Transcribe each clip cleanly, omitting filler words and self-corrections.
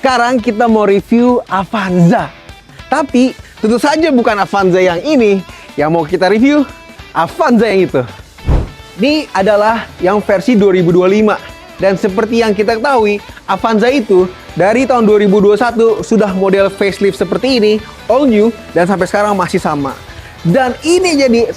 Sekarang kita mau review Avanza. Tapi tentu saja bukan Avanza yang ini. Yang mau kita review Avanza yang itu. Ini adalah yang versi 2025. Dan seperti yang kita ketahui, Avanza itu dari tahun 2021 sudah model facelift seperti ini, all new, dan sampai sekarang masih sama. Dan ini jadi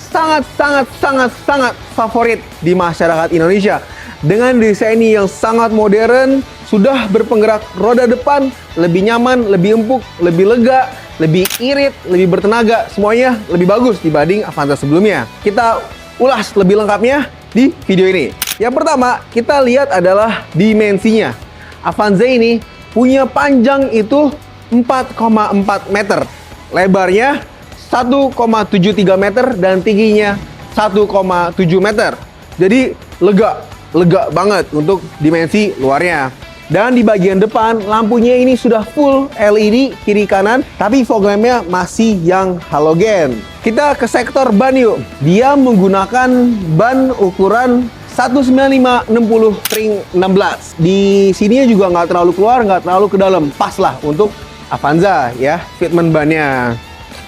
sangat favorit di masyarakat Indonesia. Dengan desainnya yang sangat modern, sudah berpenggerak roda depan, lebih nyaman, lebih empuk, lebih lega, lebih irit, lebih bertenaga, semuanya lebih bagus dibanding Avanza sebelumnya. Kita ulas lebih lengkapnya di video ini. Yang pertama, kita lihat adalah dimensinya. Avanza ini punya panjang itu 4,4 meter, lebarnya 1,73 meter, dan tingginya 1,7 meter. Jadi lega banget untuk dimensi luarnya. Dan di bagian depan, lampunya ini sudah full LED kiri kanan, tapi fog lampnya masih yang halogen. Kita ke sektor ban yuk. Dia menggunakan ban ukuran 195/60 ring 16. Di sini juga nggak terlalu keluar, nggak terlalu ke dalam. Pas lah untuk Avanza ya, fitment bannya.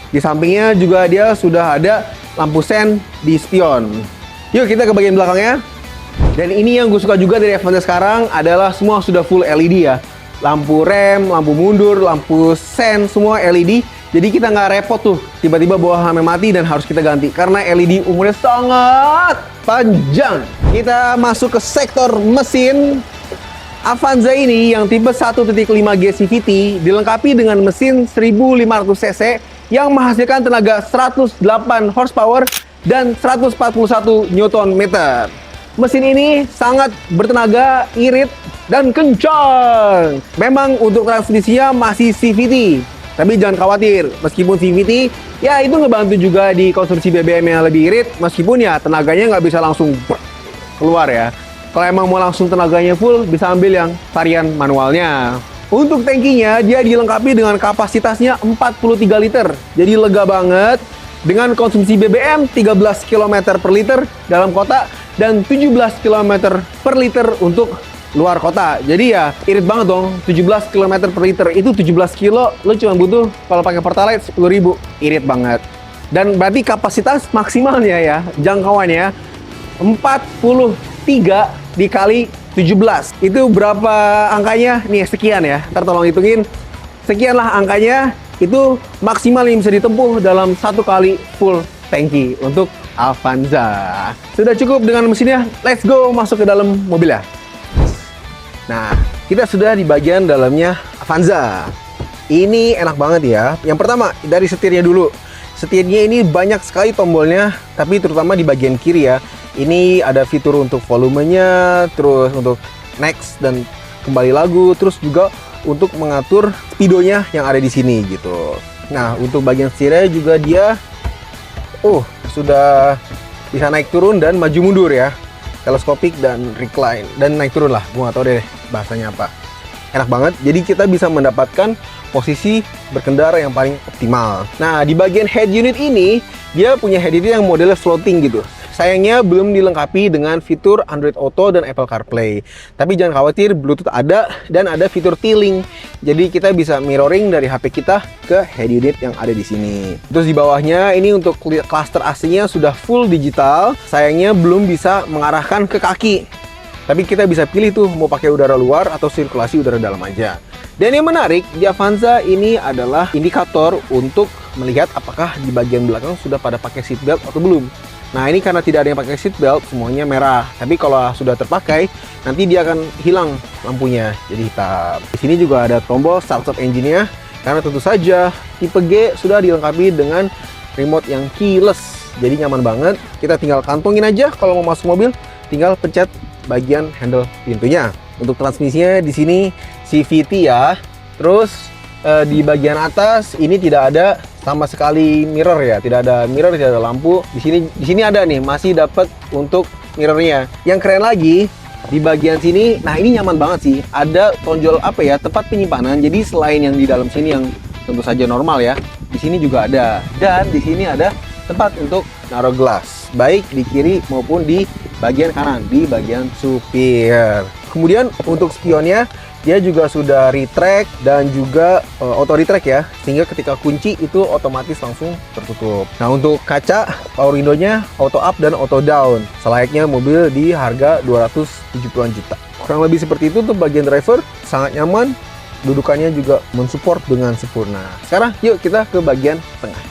Di sampingnya juga dia sudah ada lampu sen di spion. Yuk kita ke bagian belakangnya. Dan ini yang gue suka juga dari Avanza sekarang adalah semua sudah full LED ya. Lampu rem, lampu mundur, lampu sen, semua LED. Jadi kita nggak repot tuh tiba-tiba bawa HAM mati dan harus kita ganti. Karena LED umurnya sangat panjang. Kita masuk ke sektor mesin. Avanza ini yang tipe 1.5G CVT dilengkapi dengan mesin 1500 cc yang menghasilkan tenaga 108 horsepower dan 141 Nm. Mesin ini sangat bertenaga, irit, dan kencang. Memang untuk transmisinya masih CVT, tapi jangan khawatir. Meskipun CVT, ya itu ngebantu juga di konsumsi BBM yang lebih irit. Meskipun ya tenaganya nggak bisa langsung keluar ya. Kalau emang mau langsung tenaganya full, bisa ambil yang varian manualnya. Untuk tangkinya, dia dilengkapi dengan kapasitasnya 43 liter. Jadi lega banget. Dengan konsumsi BBM 13 km per liter dalam kota dan 17 km per liter untuk luar kota. Jadi ya irit banget dong, 17 km per liter. Itu 17 kilo, lo cuma butuh kalau pakai Pertalite 10.000. Irit banget. Dan berarti kapasitas maksimalnya ya, jangkauannya 43 dikali 17. Itu berapa angkanya? Nih sekian ya, ntar tolong hitungin. Sekianlah angkanya. Itu maksimal yang bisa ditempuh dalam satu kali full tangki untuk Avanza. Sudah cukup dengan mesinnya, let's go masuk ke dalam mobil ya. Nah, kita sudah di bagian dalamnya Avanza. Ini enak banget ya. Yang pertama, dari setirnya dulu. Setirnya ini banyak sekali tombolnya, tapi terutama di bagian kiri ya. Ini ada fitur untuk volumenya, terus untuk next dan kembali lagu, terus juga untuk mengatur speedonya yang ada di sini gitu. Nah, untuk bagian setirnya juga dia sudah bisa naik turun dan maju mundur ya. Teleskopik dan recline dan naik turun lah. Gua nggak tahu deh bahasanya apa. Enak banget. Jadi kita bisa mendapatkan posisi berkendara yang paling optimal. Nah, di bagian head unit ini dia punya head unit yang modelnya floating gitu. Sayangnya belum dilengkapi dengan fitur Android Auto dan Apple CarPlay. Tapi jangan khawatir, Bluetooth ada dan ada fitur T-Link. Jadi kita bisa mirroring dari HP kita ke head unit yang ada di sini. Terus di bawahnya ini untuk cluster AC-nya sudah full digital. Sayangnya belum bisa mengarahkan ke kaki. Tapi kita bisa pilih tuh mau pakai udara luar atau sirkulasi udara dalam aja. Dan yang menarik di Avanza ini adalah indikator untuk melihat apakah di bagian belakang sudah pada pakai seatbelt atau belum. Nah, ini karena tidak ada yang pakai seatbelt, semuanya merah. Tapi kalau sudah terpakai, nanti dia akan hilang lampunya jadi hitam. Di sini juga ada tombol start-stop engine-nya, karena tentu saja tipe G sudah dilengkapi dengan remote yang keyless. Jadi nyaman banget. Kita tinggal kantongin aja kalau mau masuk mobil, tinggal pencet bagian handle pintunya. Untuk transmisinya di sini CVT ya. Terus di bagian atas ini tidak ada sama sekali mirror ya, tidak ada mirror, tidak ada lampu. Di sini ada nih, masih dapat untuk mirrornya. Yang keren lagi di bagian sini, nah ini nyaman banget sih. Ada tonjol apa ya, tempat penyimpanan. Jadi selain yang di dalam sini yang tentu saja normal ya, di sini juga ada. Dan di sini ada tempat untuk naruh gelas, baik di kiri maupun di bagian kanan, di bagian supir. Kemudian untuk spionnya Dia juga sudah retract dan juga auto retract ya, sehingga ketika kunci itu otomatis langsung tertutup. Nah, untuk kaca power window-nya auto up dan auto down, selayaknya mobil di harga 270-an juta. Kurang lebih seperti itu untuk bagian driver, sangat nyaman, dudukannya juga mensupport dengan sempurna. Sekarang yuk kita ke bagian tengah.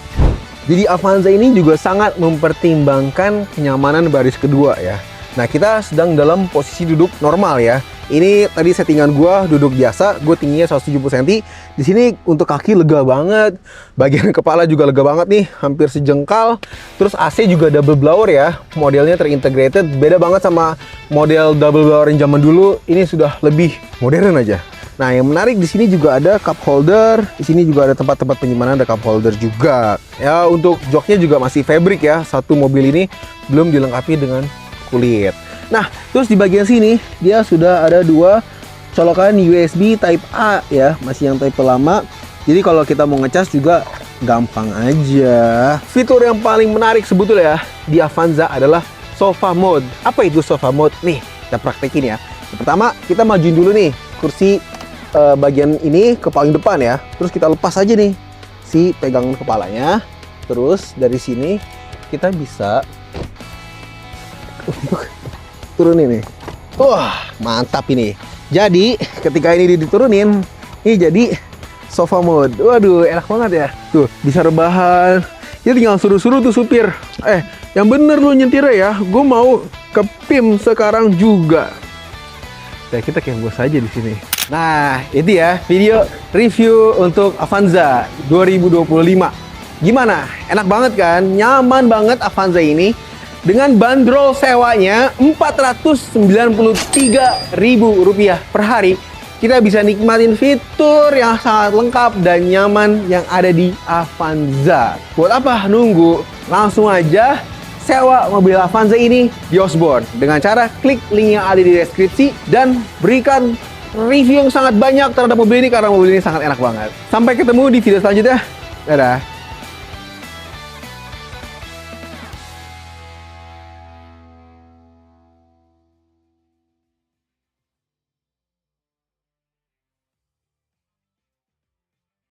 Jadi Avanza ini juga sangat mempertimbangkan kenyamanan baris kedua ya. Nah, kita sedang dalam posisi duduk normal ya. Ini tadi settingan gua duduk biasa, gue tingginya 170 cm. Di sini untuk kaki lega banget, bagian kepala juga lega banget nih, hampir sejengkal. Terus AC juga double blower ya, modelnya terintegrated, beda banget sama model double blower yang zaman dulu. Ini sudah lebih modern aja. Nah, yang menarik di sini juga ada cup holder. Di sini juga ada tempat-tempat penyimpanan, ada cup holder juga. Ya, untuk joknya juga masih fabric ya. Satu mobil ini belum dilengkapi dengan kulit. Nah, terus di bagian sini dia sudah ada dua colokan USB Type A ya, masih yang Type lama. Jadi kalau kita mau ngecas juga gampang aja. Fitur yang paling menarik sebetulnya ya di Avanza adalah sofa mode. Apa itu sofa mode? Nih, kita praktekin ya. Yang pertama, kita majuin dulu nih kursi bagian ini ke paling depan ya. Terus kita lepas aja nih si pegangan kepalanya. Terus dari sini kita bisa turunin nih. Wah, mantap ini. Jadi ketika ini diturunin, ini jadi sofa mode. Waduh, enak banget ya. Tuh, bisa rebahan. Dia tinggal suruh-suruh tuh supir. Yang bener lu nyetirnya ya. Gue mau ke PIM sekarang juga. Ya, kita kayak bos aja di sini. Nah, itu ya video review untuk Avanza 2025. Gimana? Enak banget kan? Nyaman banget Avanza ini. Dengan bandrol sewanya Rp493.000 per hari, kita bisa nikmatin fitur yang sangat lengkap dan nyaman yang ada di Avanza. Buat apa nunggu? Langsung aja sewa mobil Avanza ini di Osborne dengan cara klik link yang ada di deskripsi dan berikan review yang sangat banyak terhadap mobil ini karena mobil ini sangat enak banget. Sampai ketemu di video selanjutnya. Dadah.